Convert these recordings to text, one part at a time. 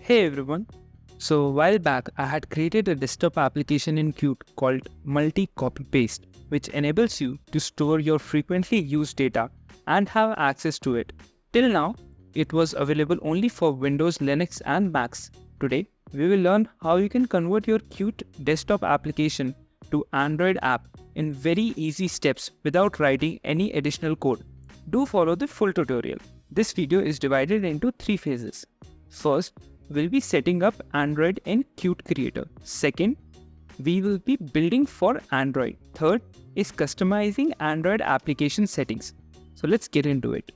Hey everyone. So a while back I had created a desktop application in Qt called multi-copy-paste, which enables you to store your frequently used data and have access to it. Till now, it was available only for Windows, Linux and Macs. Today, we will learn how you can convert your Qt desktop application to Android app in very easy steps without writing any additional code. Do follow the full tutorial. This video is divided into 3 phases. First, we'll be setting up Android in Qt Creator. Second, we will be building for Android. Third is customizing Android application settings. So let's get into it.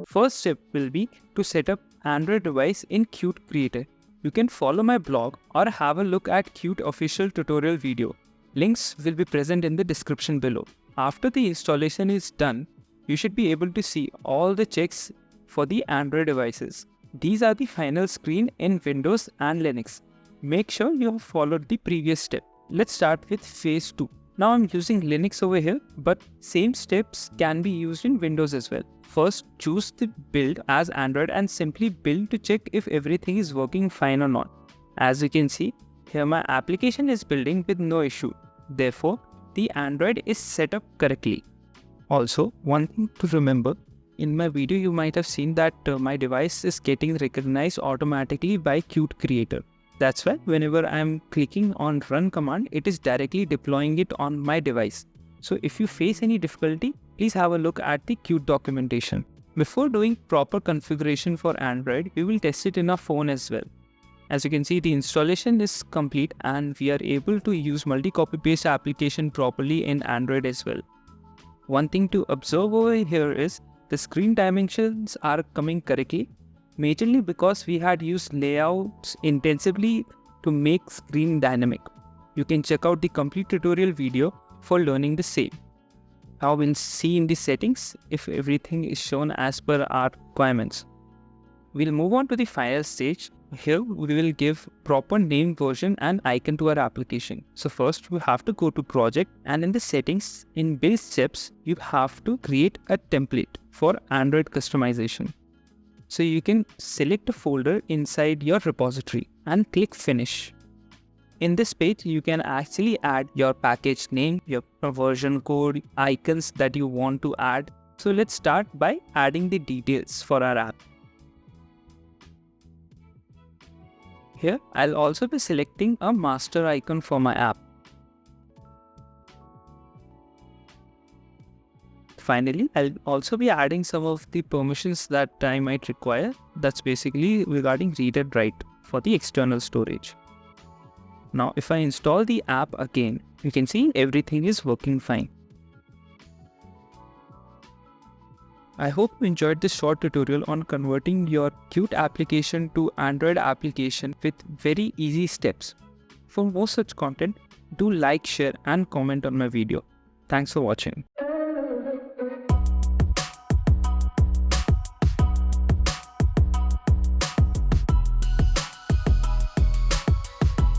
First step will be to set up Android device in Qt Creator. You can follow my blog or have a look at Qt official tutorial video. Links will be present in the description below. After the installation is done, you should be able to see all the checks for the Android devices. These are the final screen in Windows and Linux. Make sure you have followed the previous step. Let's start with phase 2. Now I'm using Linux over here, but same steps can be used in Windows as well. First, choose the build as Android and simply build to check if everything is working fine or not. As you can see, here my application is building with no issue. Therefore, the Android is set up correctly. Also, one thing to remember, in my video you might have seen that my device is getting recognized automatically by Qt Creator. That's why whenever I'm clicking on run command, it is directly deploying it on my device. So if you face any difficulty, please have a look at the Qt documentation. Before doing proper configuration for Android, we will test it in our phone as well. As you can see, the installation is complete and we are able to use multi-copy paste application properly in Android as well. One thing to observe over here is the screen dimensions are coming correctly, majorly because we had used layouts intensively to make screen dynamic. You can check out the complete tutorial video for learning the same. Now we'll see in the settings if everything is shown as per our requirements. We'll move on to the final stage. Here we will give proper name, version and icon to our application. So first we have to go to project, and in the settings in build steps you have to create a template for Android customization. So you can select a folder inside your repository and click finish. In this page, you can actually add your package name, your version code, icons that you want to add. So let's start by adding the details for our app. Here, I'll also be selecting a master icon for my app. Finally, I'll also be adding some of the permissions that I might require. That's basically regarding read and write for the external storage. Now, if I install the app again, you can see everything is working fine. I hope you enjoyed this short tutorial on converting your Qt application to Android application with very easy steps. For more such content, do like, share and comment on my video. Thanks for watching.